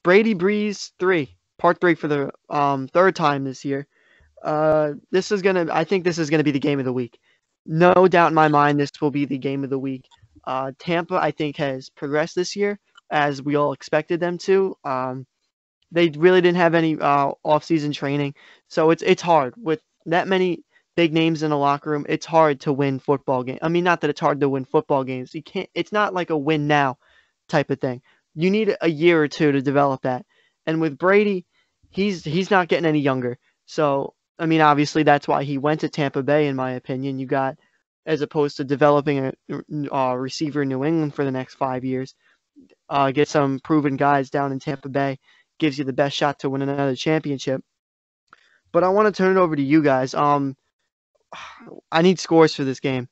Brady Breeze 3, part 3 for the third time this year. I think this is gonna be the game of the week. No doubt in my mind, this will be the game of the week. Tampa, I think, has progressed this year as we all expected them to. They really didn't have any off-season training, so it's hard with that many big names in the locker room. It's hard to win football games. I mean, not that it's hard to win football games. You can't. It's not like a win now type of thing. You need a year or two to develop that. And with Brady, he's not getting any younger. So I mean, obviously that's why he went to Tampa Bay, in my opinion. You got as opposed to developing a receiver in New England for the next 5 years. Get some proven guys down in Tampa Bay. Gives you the best shot to win another championship. But I want to turn it over to you guys. I need scores for this game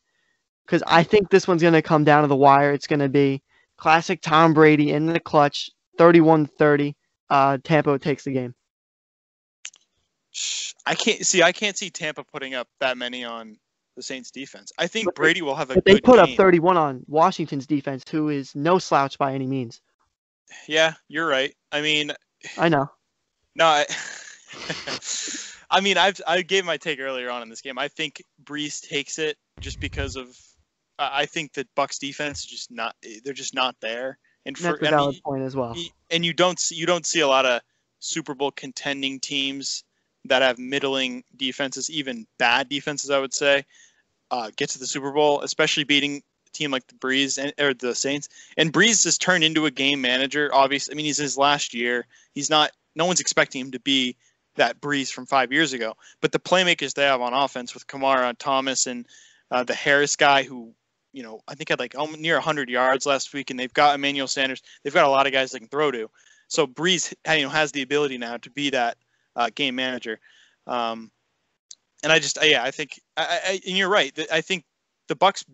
because I think this one's going to come down to the wire. It's going to be classic Tom Brady in the clutch, 31-30. Tampa takes the game. I can't see Tampa putting up that many on the Saints defense. I think Brady will have a but good they put game. up 31 on Washington's defense, who is no slouch by any means. Yeah, you're right. I mean, I know. No, I mean, I gave my take earlier on in this game. I think Breeze takes it just because of I think that Bucks defense is just not there. And that's a valid point as well. And you don't see a lot of Super Bowl contending teams that have middling defenses, even bad defenses, I would say, get to the Super Bowl, especially beating a team like the Breeze or the Saints. And Breeze has turned into a game manager. Obviously, I mean, he's in his last year. He's not. No one's expecting him to be that Breeze from 5 years ago. But the playmakers they have on offense with Kamara, Thomas, and the Harris guy, who I think had like near 100 yards last week, and they've got Emmanuel Sanders. They've got a lot of guys they can throw to. So Breeze, has the ability now to be that game manager. And I think, and you're right. I think the Bucs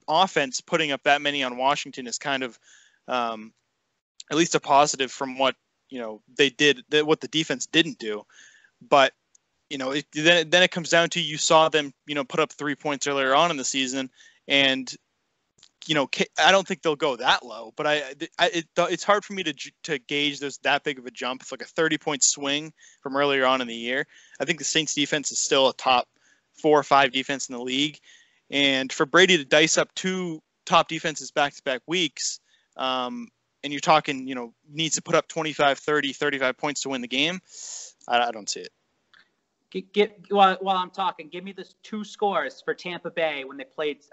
offense putting up that many on Washington is kind of at least a positive from what they did, what the defense didn't do. But then it comes down to, you saw them put up 3 points earlier on in the season, and I don't think they'll go that low, but it's hard for me to gauge there's that big of a jump. It's like a 30-point swing from earlier on in the year. I think the Saints defense is still a top 4 or 5 defense in the league. And for Brady to dice up 2 top defenses back-to-back weeks, and you're talking, needs to put up 25, 30, 35 points to win the game, I don't see it. While I'm talking, give me the 2 scores for Tampa Bay when they played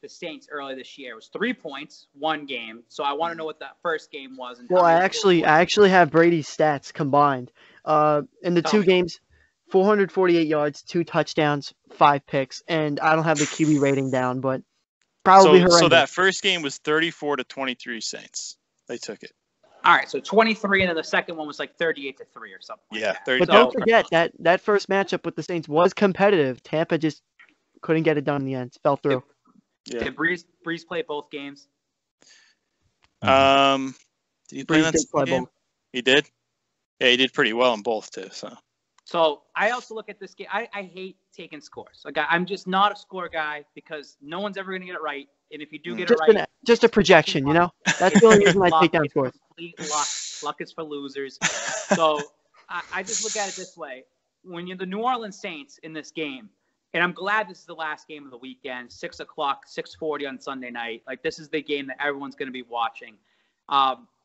the Saints earlier this year. It was 3 points, 1 game. So I want to know what that first game was. And I actually have Brady's stats combined. In the 2 games, 448 yards, 2 touchdowns, 5 picks, and I don't have the QB rating down, but probably horrendous. So that first game was 34-23 Saints. They took it. All right, so 23, and then the second one was like 38-3 or something. Yeah, like that. But don't forget that first matchup with the Saints was competitive. Tampa just couldn't get it done in the end. Fell through. Did Breeze play both games? Did he play that game? Both. He did? Yeah, he did pretty well in both too. So I also look at this game. I hate taking scores. Like, I'm just not a score guy because no one's ever going to get it right. And if you do get it right, just a projection, That's the only reason I take down scores. Luck is for losers. So I just look at it this way: when you're the New Orleans Saints in this game, and I'm glad this is the last game of the weekend, 6 o'clock, 6:40 on Sunday night. Like, this is the game that everyone's going to be watching.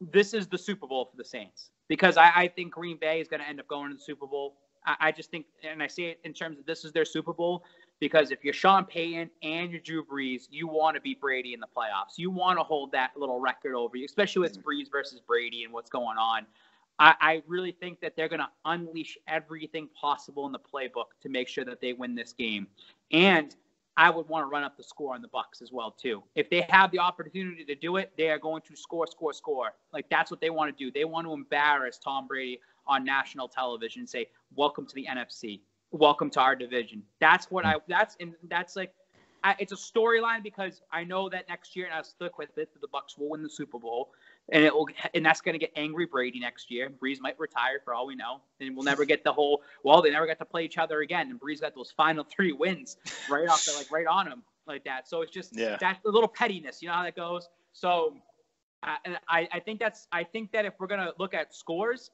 This is the Super Bowl for the Saints because I think Green Bay is going to end up going to the Super Bowl. I just think, and I say it in terms of this is their Super Bowl, because if you're Sean Payton and you're Drew Brees, you want to beat Brady in the playoffs. You want to hold that little record over you, especially with Brees versus Brady and what's going on. I really think that they're going to unleash everything possible in the playbook to make sure that they win this game. And I would want to run up the score on the Bucs as well, too. If they have the opportunity to do it, they are going to score. Like, that's what they want to do. They want to embarrass Tom Brady on national television and say, welcome to the NFC. Welcome to our division. That's like, it's a storyline because I know that next year, and I'll stick with it, the Bucs will win the Super Bowl, and that's going to get angry Brady next year. Breeze might retire for all we know, and we'll never get they never got to play each other again. And Breeze got those final 3 wins right on him like that. So it's just that little pettiness, you know how that goes. So And I think that if we're gonna look at scores,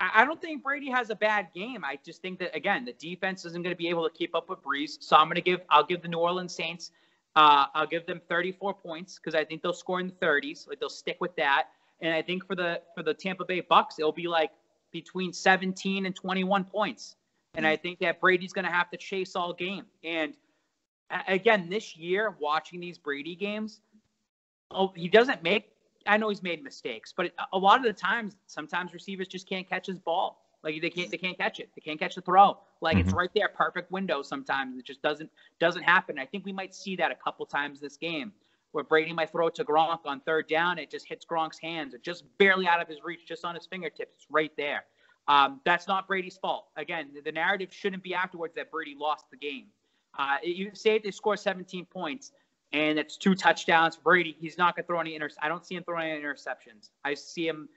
I don't think Brady has a bad game. I just think that, again, the defense isn't going to be able to keep up with Breeze. So I'll give the New Orleans Saints, I'll give them 34 points because I think they'll score in the 30s. Like, they'll stick with that. And I think for the Tampa Bay Bucks, it'll be like between 17 and 21 points. And I think that Brady's going to have to chase all game. And again, this year, watching these Brady games, he doesn't make. I know he's made mistakes, but a lot of the times, sometimes receivers just can't catch his ball. Like, they can't catch it. They can't catch the throw. Like, it's right there, perfect window. Sometimes it just doesn't happen. I think we might see that a couple times this game, where Brady might throw it to Gronk on third down. It just hits Gronk's hands. It's just barely out of his reach, just on his fingertips. It's right there. That's not Brady's fault. Again, the narrative shouldn't be afterwards that Brady lost the game. You say if they score 17 points, and it's 2 touchdowns for Brady, he's not going to throw any I don't see him throwing any interceptions. I see him,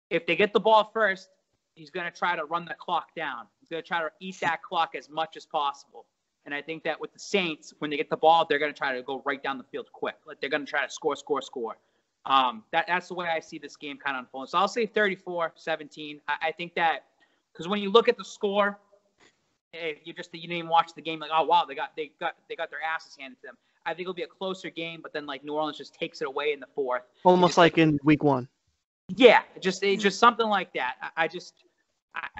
if they get the ball first, he's going to try to run the clock down. He's going to try to eat that clock as much as possible. And I think that with the Saints, when they get the ball, they're going to try to go right down the field quick. Like, they're going to try to score. That's the way I see this game kind of unfolding. So I'll say 34-17. I think that, because when you look at the score, you didn't even watch the game, like, oh wow, they got their asses handed to them. I think it'll be a closer game, but then, like, New Orleans just takes it away in the fourth. Almost like in week 1. Yeah, just something like that.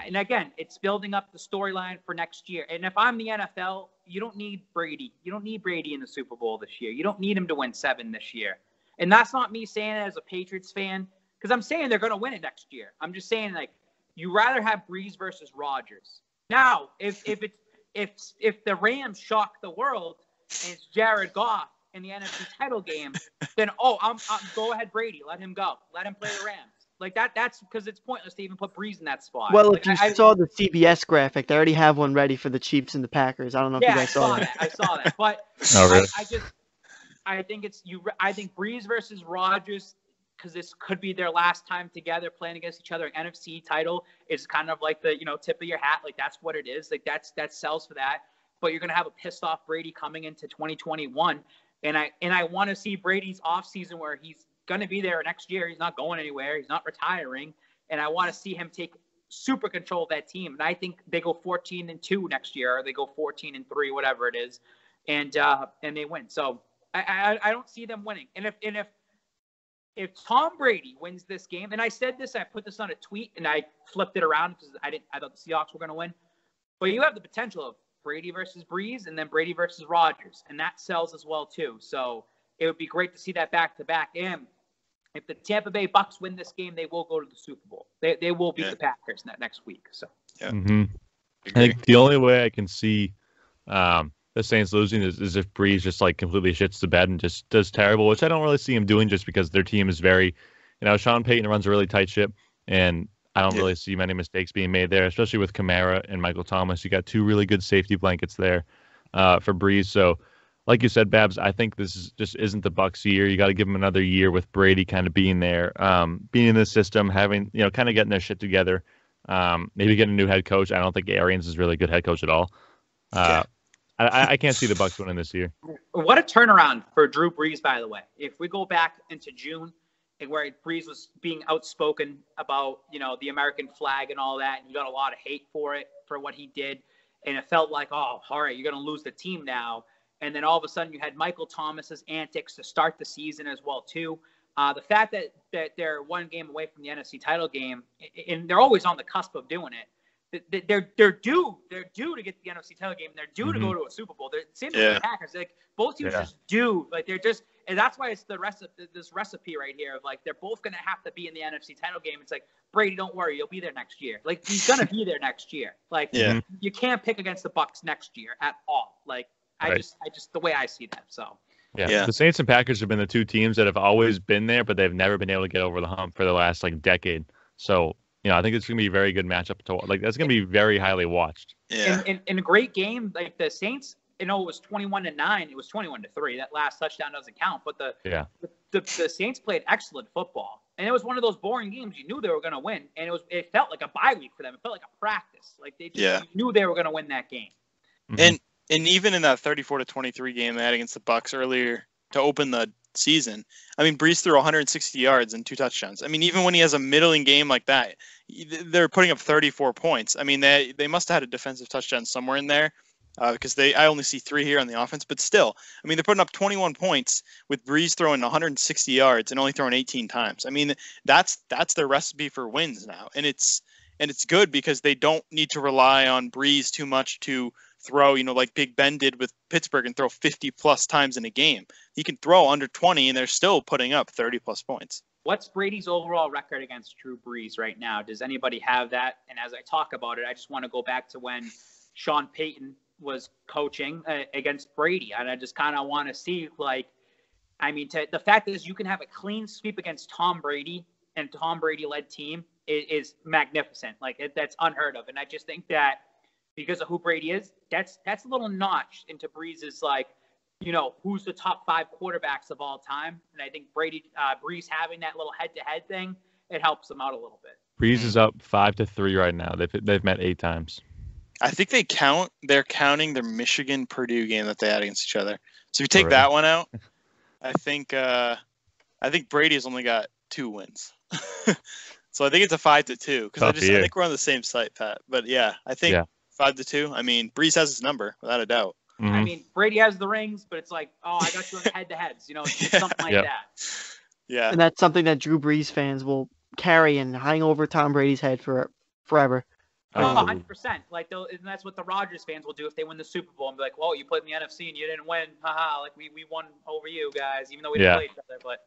And again, it's building up the storyline for next year. And if I'm the NFL, you don't need Brady. You don't need Brady in the Super Bowl this year. You don't need him to win 7 this year. And that's not me saying it as a Patriots fan, because I'm saying they're going to win it next year. I'm just saying, like, you rather have Breeze versus Rodgers. Now, if the Rams shock the world and it's Jared Goff in the NFC title game, then I'm go ahead, Brady, let him go, let him play the Rams. Like, that's because it's pointless to even put Breeze in that spot. Well, like, if you saw the CBS graphic, they already have one ready for the Chiefs and the Packers. I don't know if you guys saw that. I saw that, but really? I think Breeze versus Rodgers, because this could be their last time together playing against each other. NFC title is kind of like the tip of your hat. Like, that's what it is. Like, that sells for that. But you're gonna have a pissed off Brady coming into 2021, and I want to see Brady's offseason where he's gonna be there next year. He's not going anywhere. He's not retiring, and I want to see him take super control of that team. And I think they go 14-2 next year, or they go 14-3, whatever it is, and they win. So I don't see them winning. And if Tom Brady wins this game, and I said this, I put this on a tweet, and I flipped it around because I thought the Seahawks were going to win. But you have the potential of Brady versus Breeze, and then Brady versus Rodgers, and that sells as well too. So it would be great to see that back to back. And if the Tampa Bay Bucks win this game, they will go to the Super Bowl. They will beat the Packers next week. So yeah, I think the only way I can see the Saints losing is if Breeze just, like, completely shits the bed and just does terrible, which I don't really see him doing, just because their team is very, Sean Payton runs a really tight ship, and I don't really see many mistakes being made there, especially with Kamara and Michael Thomas. You got 2 really good safety blankets there for Breeze. So, like you said, Babs, I think this just isn't the Bucs' year. You got to give them another year with Brady kind of being there, being in the system, having, kind of getting their shit together. Maybe getting a new head coach. I don't think Arians is really a good head coach at all. I can't see the Bucs winning this year. What a turnaround for Drew Brees, by the way. If we go back into June, and where Breeze was being outspoken about, the American flag and all that, and he got a lot of hate for what he did, and it felt like, oh, all right, you're going to lose the team now. And then all of a sudden you had Michael Thomas's antics to start the season as well too. The fact that they're 1 game away from the NFC title game, and they're always on the cusp of doing it. They're due to get the NFC title game. And they're due to go to a Super Bowl. Same with the Packers. Like, both teams just due. Like, they're just, and that's why it's this recipe right here of, like, they're both going to have to be in the NFC title game. It's like, Brady, don't worry, you'll be there next year. Like, he's going to be there next year. Like, you can't pick against the Bucs next year at all. Like, I just the way I see that. So. Yeah. The Saints and Packers have been the 2 teams that have always been there, but they've never been able to get over the hump for the last, like, decade. So, I think it's going to be a very good matchup to, like, that's going to be very highly watched. Yeah. In a great game, like the Saints, it was 21-9. It was 21-3. That last touchdown doesn't count. But the Saints played excellent football, and it was one of those boring games. You knew they were going to win, and it felt like a bye week for them. It felt like a practice. Like, they just knew they were going to win that game. And even in that 34-23 game they had against the Bucs earlier to open the season. I mean, Breeze threw 160 yards and 2 touchdowns. I mean, even when he has a middling game like that, they're putting up 34 points. I mean, they must have had a defensive touchdown somewhere in there because I only see 3 here on the offense. But still, I mean, they're putting up 21 points with Breeze throwing 160 yards and only throwing 18 times. I mean, that's their recipe for wins now, and it's good because they don't need to rely on Breeze too much to throw, like Big Ben did with Pittsburgh and throw 50 plus times in a game. He can throw under 20 and they're still putting up 30 plus points. What's Brady's overall record against Drew Brees right now? Does anybody have that? And as I talk about it, I just want to go back to when Sean Payton was coaching against Brady. And I just kind of want to see, the fact is you can have a clean sweep against Tom Brady and Tom Brady-led team is magnificent. That's unheard of. And I just think that because of who Brady is, that's a little notch into Breeze's who's the top 5 quarterbacks of all time. And I think Breeze having that little head-to-head thing, it helps them out a little bit. Breeze is up 5-3 right now. They've met 8 times. I think they're counting their Michigan-Purdue game that they had against each other. So if you take that one out, I think Brady's only got 2 wins. So I think it's a 5-2 because I think we're on the same site, Pat. But yeah, I think 5-2. I mean, Breeze has his number without a doubt. Mm-hmm. I mean, Brady has the rings, but it's like, oh, I got you on the head-to-heads. It's something like that. Yeah. And that's something that Drew Brees fans will carry and hang over Tom Brady's head for forever. Oh, 100%. And that's what the Rodgers fans will do if they win the Super Bowl and be like, well, you played in the NFC and you didn't win. Haha, we won over you guys, even though we didn't play each other. But